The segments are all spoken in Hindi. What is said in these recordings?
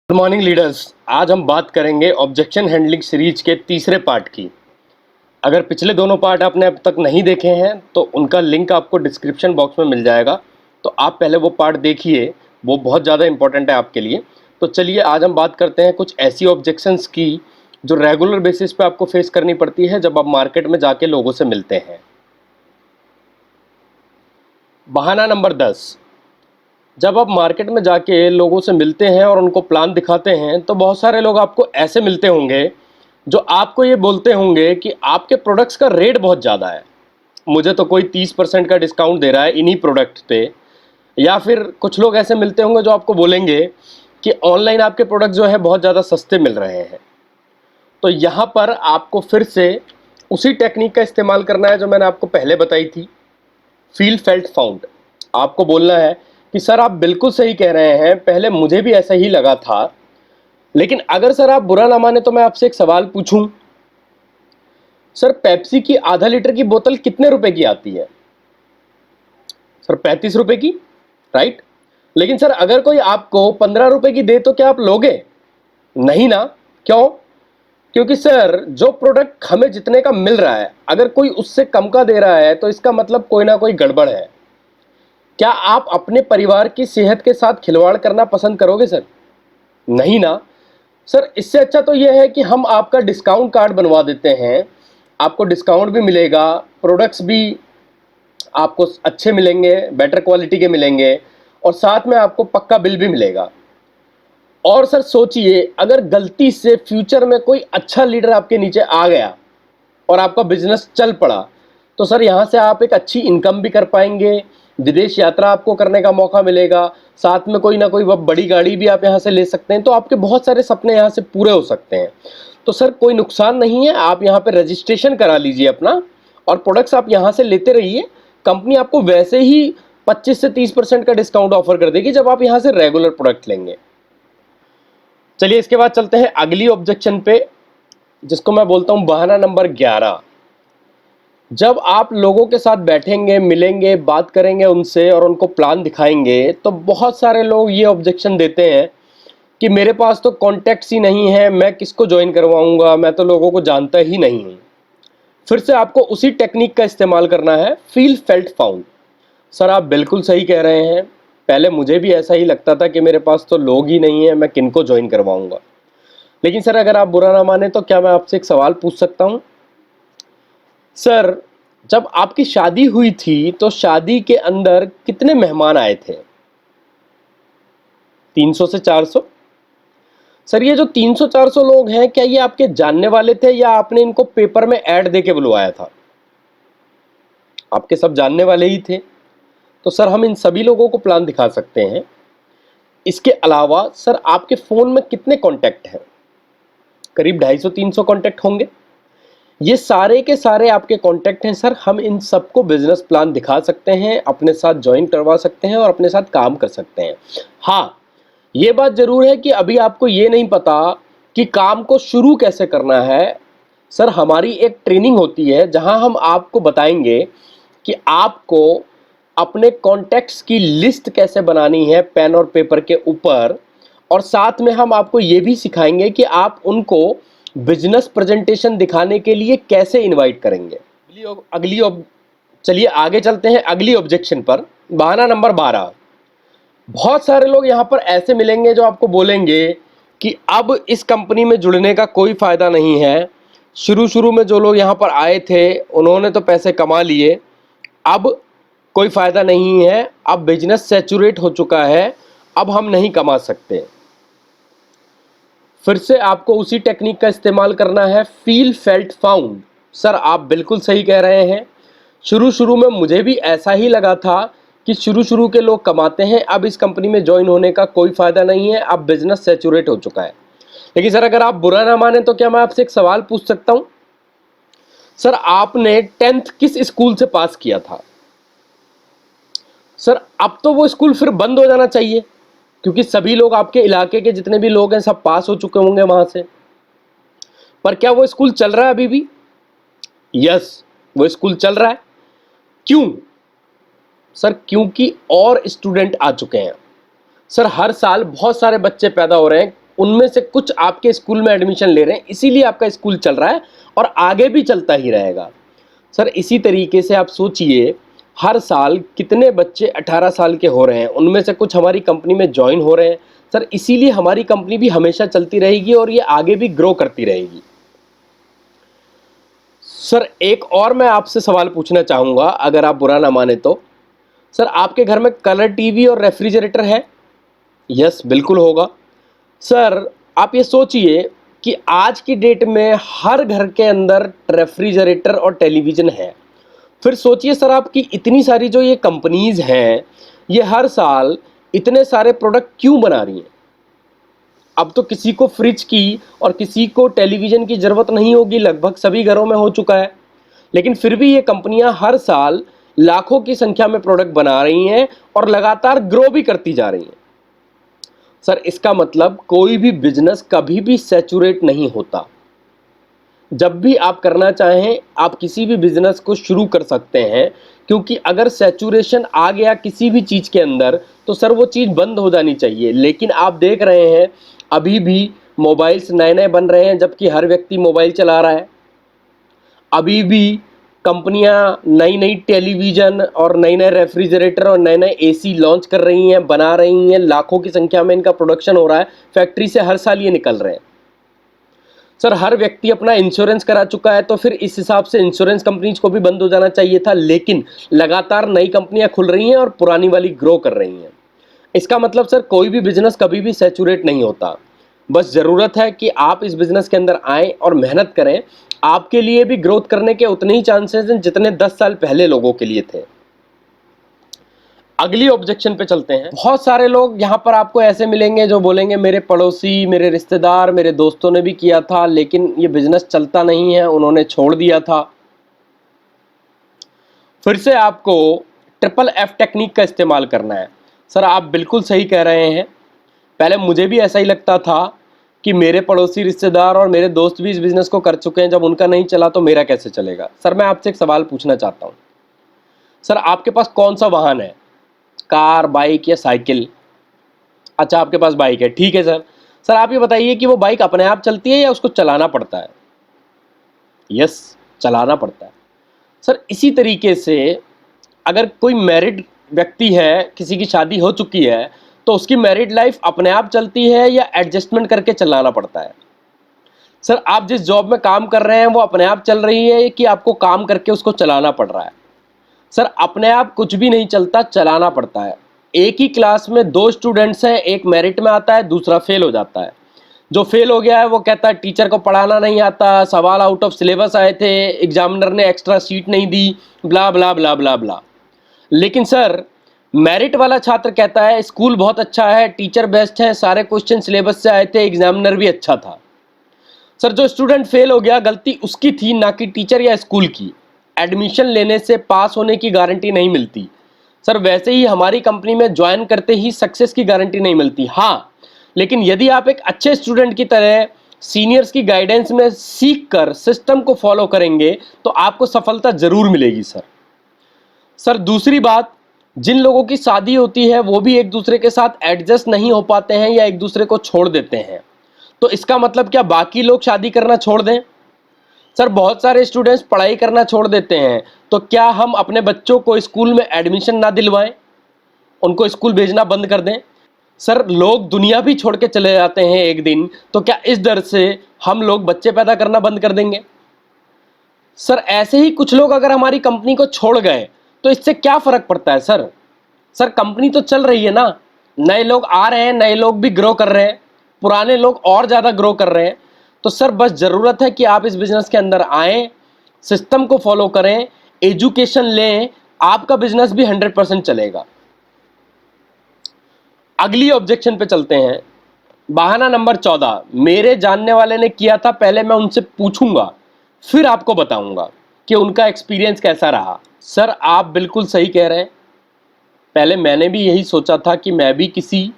Good morning leaders. आज हम बात करेंगे ऑब्जेक्शन हैंडलिंग सीरीज के तीसरे पार्ट की। अगर पिछले दोनों पार्ट आपने अब तक नहीं देखे हैं तो उनका लिंक आपको डिस्क्रिप्शन बॉक्स में मिल जाएगा, तो आप पहले वो पार्ट देखिए, वो बहुत ज़्यादा इंपॉर्टेंट है आपके लिए। तो चलिए आज हम बात करते हैं कुछ ऐसी ऑब्जेक्शंस की जो रेगुलर बेसिस पे आपको फेस करनी पड़ती है जब आप मार्केट में जाके लोगों से मिलते हैं। बहाना नंबर 10। जब आप मार्केट में जाके लोगों से मिलते हैं और उनको प्लान दिखाते हैं तो बहुत सारे लोग आपको ऐसे मिलते होंगे जो आपको ये बोलते होंगे कि आपके प्रोडक्ट्स का रेट बहुत ज़्यादा है, मुझे तो कोई 30% का डिस्काउंट दे रहा है इन्हीं प्रोडक्ट पे। या फिर कुछ लोग ऐसे मिलते होंगे जो आपको बोलेंगे कि ऑनलाइन आपके प्रोडक्ट जो है बहुत ज़्यादा सस्ते मिल रहे हैं। तो यहाँ पर आपको फिर से उसी टेक्निक का इस्तेमाल करना है जो मैंने आपको पहले बताई थी, फील फेल्ट फाउंड। आपको बोलना है कि सर आप बिल्कुल सही कह रहे हैं, पहले मुझे भी ऐसा ही लगा था, लेकिन अगर सर आप बुरा ना माने तो मैं आपसे एक सवाल पूछूं। सर पेप्सी की आधा लीटर की बोतल कितने रुपए की आती है? सर 35 रुपए की, राइट। लेकिन सर अगर कोई आपको 15 रुपए की दे तो क्या आप लोगे? नहीं ना। क्यों? क्योंकि सर जो प्रोडक्ट हमें जितने का मिल रहा है अगर कोई उससे कम का दे रहा है तो इसका मतलब कोई ना कोई गड़बड़ है। क्या आप अपने परिवार की सेहत के साथ खिलवाड़ करना पसंद करोगे सर? नहीं ना। सर इससे अच्छा तो यह है कि हम आपका डिस्काउंट कार्ड बनवा देते हैं, आपको डिस्काउंट भी मिलेगा, प्रोडक्ट्स भी आपको अच्छे मिलेंगे, बेटर क्वालिटी के मिलेंगे, और साथ में आपको पक्का बिल भी मिलेगा। और सर सोचिए अगर गलती से फ्यूचर में कोई अच्छा लीडर आपके नीचे आ गया और आपका बिजनेस चल पड़ा, तो सर यहाँ से आप एक अच्छी इनकम भी कर पाएंगे, विदेश यात्रा आपको करने का मौका मिलेगा, साथ में कोई ना कोई वह बड़ी गाड़ी भी आप यहाँ से ले सकते हैं, तो आपके बहुत सारे सपने यहाँ से पूरे हो सकते हैं। तो सर कोई नुकसान नहीं है, आप यहाँ पे रजिस्ट्रेशन करा लीजिए अपना, और प्रोडक्ट्स आप यहाँ से लेते रहिए। कंपनी आपको वैसे ही 25 से 30% का डिस्काउंट ऑफर कर देगी जब आप यहाँ से रेगुलर प्रोडक्ट लेंगे। चलिए इसके बाद चलते हैं अगली ऑब्जेक्शन पे, जिसको मैं बोलता हूँ बहाना नंबर 11। जब आप लोगों के साथ बैठेंगे, मिलेंगे, बात करेंगे उनसे और उनको प्लान दिखाएंगे तो बहुत सारे लोग ये ऑब्जेक्शन देते हैं कि मेरे पास तो कॉन्टैक्ट्स ही नहीं है, मैं किसको ज्वाइन करवाऊंगा, मैं तो लोगों को जानता ही नहीं हूँ। फिर से आपको उसी टेक्निक का इस्तेमाल करना है, फील फेल्ट फाउंड। सर आप बिल्कुल सही कह रहे हैं, पहले मुझे भी ऐसा ही लगता था कि मेरे पास तो लोग ही नहीं है, मैं किनको ज्वाइन करवाऊंगा। लेकिन सर अगर आप बुरा ना माने तो क्या मैं आपसे एक सवाल पूछ सकता हूँ? सर जब आपकी शादी हुई थी तो शादी के अंदर कितने मेहमान आए थे? 300 से 400। सर ये जो 300-400 लोग हैं, क्या ये आपके जानने वाले थे या आपने इनको पेपर में ऐड देके बुलवाया था? आपके सब जानने वाले ही थे। तो सर हम इन सभी लोगों को प्लान दिखा सकते हैं। इसके अलावा सर आपके फोन में कितने कॉन्टैक्ट हैं? करीब 250-300 कॉन्टैक्ट होंगे। ये सारे के सारे आपके कॉन्टैक्ट हैं सर, हम इन सबको बिजनेस प्लान दिखा सकते हैं, अपने साथ ज्वाइन करवा सकते हैं और अपने साथ काम कर सकते हैं। हाँ, ये बात जरूर है कि अभी आपको ये नहीं पता कि काम को शुरू कैसे करना है। सर हमारी एक ट्रेनिंग होती है जहां हम आपको बताएंगे कि आपको अपने कॉन्टैक्ट्स की लिस्ट कैसे बनानी है पेन और पेपर के ऊपर, और साथ में हम आपको ये भी सिखाएंगे कि आप उनको बिजनेस प्रेजेंटेशन दिखाने के लिए कैसे इनवाइट करेंगे। चलिए आगे चलते हैं अगली ऑब्जेक्शन पर, बहाना नंबर 12। बहुत सारे लोग यहाँ पर ऐसे मिलेंगे जो आपको बोलेंगे कि अब इस कंपनी में जुड़ने का कोई फायदा नहीं है, शुरू शुरू में जो लोग यहाँ पर आए थे उन्होंने तो पैसे कमा लिए, अब कोई फायदा नहीं है, अब बिजनेस सैचुरेट हो चुका है, अब हम नहीं कमा सकते। फिर से आपको उसी टेक्निक का इस्तेमाल करना है, फील फेल्ट फाउंड। सर आप बिल्कुल सही कह रहे हैं, शुरू शुरू में मुझे भी ऐसा ही लगा था कि शुरू शुरू के लोग कमाते हैं, अब इस कंपनी में ज्वाइन होने का कोई फायदा नहीं है, अब बिजनेस सैचुरेट हो चुका है। लेकिन सर अगर आप बुरा ना माने तो क्या मैं आपसे एक सवाल पूछ सकता हूं? सर आपने 10th किस स्कूल से पास किया था? सर अब तो वो स्कूल फिर बंद हो जाना चाहिए, क्योंकि सभी लोग आपके इलाके के जितने भी लोग हैं सब पास हो चुके होंगे वहां से। पर क्या वो स्कूल चल रहा है अभी भी? यस, वो स्कूल चल रहा है। क्यों? सर क्योंकि और स्टूडेंट आ चुके हैं। सर हर साल बहुत सारे बच्चे पैदा हो रहे हैं, उनमें से कुछ आपके स्कूल में एडमिशन ले रहे हैं, इसीलिए आपका स्कूल चल रहा है और आगे भी चलता ही रहेगा। सर इसी तरीके से आप सोचिए, हर साल कितने बच्चे 18 साल के हो रहे हैं, उनमें से कुछ हमारी कंपनी में ज्वाइन हो रहे हैं। सर इसीलिए हमारी कंपनी भी हमेशा चलती रहेगी और ये आगे भी ग्रो करती रहेगी। सर एक और मैं आपसे सवाल पूछना चाहूँगा, अगर आप बुरा ना माने तो। सर आपके घर में कलर टीवी और रेफ्रिजरेटर है? यस, बिल्कुल होगा। सर आप ये सोचिए कि आज की डेट में हर घर के अंदर रेफ्रिजरेटर और टेलीविज़न है। फिर सोचिए सर, आपकी इतनी सारी जो ये कंपनीज़ हैं, ये हर साल इतने सारे प्रोडक्ट क्यों बना रही हैं? अब तो किसी को फ्रिज की और किसी को टेलीविज़न की ज़रूरत नहीं होगी, लगभग सभी घरों में हो चुका है। लेकिन फिर भी ये कंपनियां हर साल लाखों की संख्या में प्रोडक्ट बना रही हैं और लगातार ग्रो भी करती जा रही हैं। सर इसका मतलब कोई भी बिजनेस कभी भी सैचुरेट नहीं होता। जब भी आप करना चाहें, आप किसी भी बिजनेस को शुरू कर सकते हैं, क्योंकि अगर सैचुरेशन आ गया किसी भी चीज़ के अंदर तो सर वो चीज़ बंद हो जानी चाहिए। लेकिन आप देख रहे हैं अभी भी मोबाइल्स नए नए बन रहे हैं, जबकि हर व्यक्ति मोबाइल चला रहा है। अभी भी कंपनियां नई नई टेलीविज़न और नए नए रेफ्रिजरेटर और नए नए एसी लॉन्च कर रही हैं, बना रही हैं, लाखों की संख्या में इनका प्रोडक्शन हो रहा है, फैक्ट्री से हर साल ये निकल रहे हैं। सर हर व्यक्ति अपना इंश्योरेंस करा चुका है, तो फिर इस हिसाब से इंश्योरेंस कंपनीज को भी बंद हो जाना चाहिए था। लेकिन लगातार नई कंपनियां खुल रही हैं और पुरानी वाली ग्रो कर रही हैं। इसका मतलब सर कोई भी बिजनेस कभी भी सैचुरेट नहीं होता। बस ज़रूरत है कि आप इस बिजनेस के अंदर आएँ और मेहनत करें। आपके लिए भी ग्रोथ करने के उतने ही चांसेस हैं जितने 10 साल पहले लोगों के लिए थे। अगली ऑब्जेक्शन पे चलते हैं। बहुत सारे लोग यहाँ पर आपको ऐसे मिलेंगे जो बोलेंगे मेरे पड़ोसी, मेरे रिश्तेदार, मेरे दोस्तों ने भी किया था, लेकिन ये बिजनेस चलता नहीं है, उन्होंने छोड़ दिया था। फिर से आपको ट्रिपल एफ टेक्निक का इस्तेमाल करना है। सर आप बिल्कुल सही कह रहे हैं। पहले मुझे भी ऐसा ही लगता था कि मेरे पड़ोसी, रिश्तेदार और मेरे दोस्त भी इस बिज़नेस को कर चुके हैं, जब उनका नहीं चला तो मेरा कैसे चलेगा। सर मैं आपसे एक सवाल पूछना चाहता हूँ। सर आपके पास कौन सा वाहन है, कार, बाइक या साइकिल? अच्छा आपके पास बाइक है, ठीक है सर। सर आप ये बताइए कि वो बाइक अपने आप चलती है या उसको चलाना पड़ता है? यस, चलाना पड़ता है। सर इसी तरीके से अगर कोई मैरिड व्यक्ति है, किसी की शादी हो चुकी है, तो उसकी मैरिड लाइफ अपने आप चलती है या एडजस्टमेंट करके चलाना पड़ता है? सर आप जिस जॉब में काम कर रहे हैं वो अपने आप चल रही है कि आपको काम करके उसको चलाना पड़ रहा है? सर अपने आप कुछ भी नहीं चलता, चलाना पड़ता है। एक ही क्लास में दो स्टूडेंट्स हैं, एक मेरिट में आता है, दूसरा फेल हो जाता है। जो फेल हो गया है वो कहता है टीचर को पढ़ाना नहीं आता, सवाल आउट ऑफ सिलेबस आए थे, एग्जामिनर ने एक्स्ट्रा शीट नहीं दी, ब्ला ब्ला ब्ला ब्ला ब्ला। लेकिन सर मेरिट वाला छात्र कहता है स्कूल बहुत अच्छा है, टीचर बेस्ट है, सारे क्वेश्चन सिलेबस से आए थे, एग्जामिनर भी अच्छा था। सर जो स्टूडेंट फेल हो गया गलती उसकी थी, ना कि टीचर या स्कूल की। एडमिशन लेने से पास होने की गारंटी नहीं मिलती। सर वैसे ही हमारी कंपनी में ज्वाइन करते ही सक्सेस की गारंटी नहीं मिलती। हाँ, लेकिन यदि आप एक अच्छे स्टूडेंट की तरह सीनियर्स की गाइडेंस में सीख कर सिस्टम को फॉलो करेंगे तो आपको सफलता जरूर मिलेगी। सर दूसरी बात, जिन लोगों की शादी होती है वो भी एक दूसरे के साथ एडजस्ट नहीं हो पाते हैं या एक दूसरे को छोड़ देते हैं, तो इसका मतलब क्या बाकी लोग शादी करना छोड़ दें? सर बहुत सारे स्टूडेंट्स पढ़ाई करना छोड़ देते हैं, तो क्या हम अपने बच्चों को स्कूल में एडमिशन ना दिलवाएं, उनको स्कूल भेजना बंद कर दें? सर लोग दुनिया भी छोड़ के चले जाते हैं एक दिन, तो क्या इस डर से हम लोग बच्चे पैदा करना बंद कर देंगे? सर ऐसे ही कुछ लोग अगर हमारी कंपनी को छोड़ गए तो इससे क्या फर्क पड़ता है सर? सर कंपनी तो चल रही है ना, नए लोग आ रहे हैं, नए लोग भी ग्रो कर रहे हैं, पुराने लोग और ज़्यादा ग्रो कर रहे हैं। तो सर बस ज़रूरत है कि आप इस बिज़नेस के अंदर आएँ, सिस्टम को फॉलो करें, एजुकेशन लें, आपका बिजनेस भी 100% चलेगा। अगली ऑब्जेक्शन पे चलते हैं। बहाना नंबर 14, मेरे जानने वाले ने किया था, पहले मैं उनसे पूछूंगा फिर आपको बताऊंगा कि उनका एक्सपीरियंस कैसा रहा। सर आप बिल्कुल सही कह रहे हैं। पहले मैंने भी यही सोचा था कि मैं भी किसी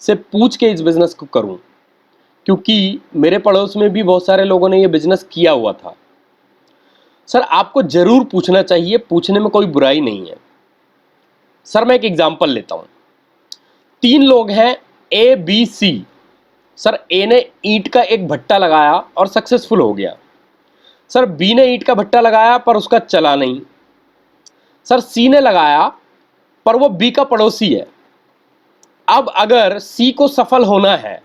से पूछ के इस बिज़नेस को करूं, क्योंकि मेरे पड़ोस में भी बहुत सारे लोगों ने ये बिज़नेस किया हुआ था। सर आपको ज़रूर पूछना चाहिए, पूछने में कोई बुराई नहीं है। सर मैं एक एग्जांपल लेता हूं। 3 लोग हैं, ए बी सी। सर ए ने ईंट का एक भट्टा लगाया और सक्सेसफुल हो गया। सर बी ने ईंट का भट्टा लगाया पर उसका चला नहीं। सर सी ने लगाया पर वो बी का पड़ोसी है। अब अगर सी को सफल होना है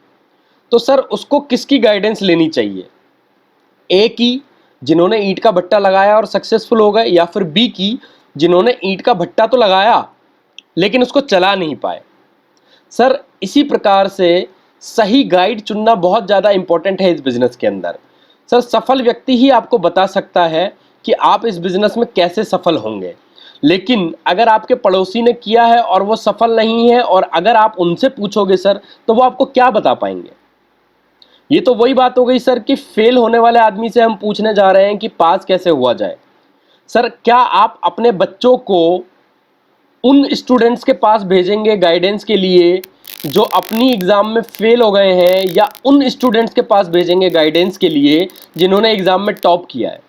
तो सर उसको किसकी गाइडेंस लेनी चाहिए? ए की, जिन्होंने ईंट का भट्टा लगाया और सक्सेसफुल हो गए, या फिर बी की, जिन्होंने ईंट का भट्टा तो लगाया लेकिन उसको चला नहीं पाए? सर इसी प्रकार से सही गाइड चुनना बहुत ज़्यादा इंपॉर्टेंट है इस बिज़नेस के अंदर। सर सफल व्यक्ति ही आपको बता सकता है कि आप इस बिज़नेस में कैसे सफल होंगे, लेकिन अगर आपके पड़ोसी ने किया है और वो सफल नहीं है और अगर आप उनसे पूछोगे सर, तो वो आपको क्या बता पाएंगे? ये तो वही बात हो गई सर कि फेल होने वाले आदमी से हम पूछने जा रहे हैं कि पास कैसे हुआ जाए। सर क्या आप अपने बच्चों को उन स्टूडेंट्स के पास भेजेंगे गाइडेंस के लिए जो अपनी एग्ज़ाम में फेल हो गए हैं, या उन स्टूडेंट्स के पास भेजेंगे गाइडेंस के लिए जिन्होंने एग्ज़ाम में टॉप किया है?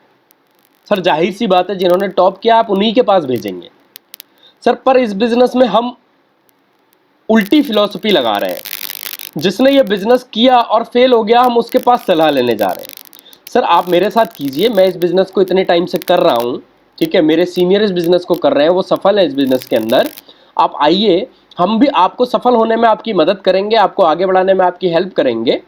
सर जाहिर सी बात है, जिन्होंने टॉप किया आप उन्हीं के पास भेजेंगे। सर पर इस बिज़नेस में हम उल्टी फिलॉसफी लगा रहे हैं। जिसने ये बिज़नेस किया और फेल हो गया, हम उसके पास सलाह लेने जा रहे हैं। सर आप मेरे साथ कीजिए, मैं इस बिज़नेस को इतने टाइम से कर रहा हूँ, ठीक है, मेरे सीनियर इस बिज़नेस को कर रहे हैं, वो सफल है इस बिज़नेस के अंदर। आप आइए, हम भी आपको सफल होने में आपकी मदद करेंगे, आपको आगे बढ़ाने में आपकी हेल्प करेंगे,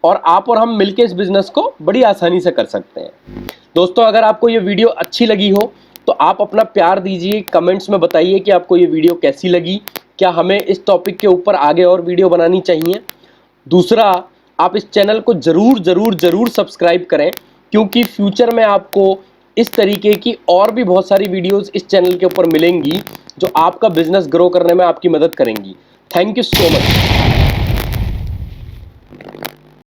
और आप और हम मिलकर इस बिज़नेस को बड़ी आसानी से कर सकते हैं। दोस्तों अगर आपको ये वीडियो अच्छी लगी हो तो आप अपना प्यार दीजिए, कमेंट्स में बताइए कि आपको ये वीडियो कैसी लगी, क्या हमें इस टॉपिक के ऊपर आगे और वीडियो बनानी चाहिए। दूसरा, आप इस चैनल को ज़रूर सब्सक्राइब करें, क्योंकि फ्यूचर में आपको इस तरीके की और भी बहुत सारी वीडियोस इस चैनल के ऊपर मिलेंगी जो आपका बिजनेस ग्रो करने में आपकी मदद करेंगी। Thank you so much.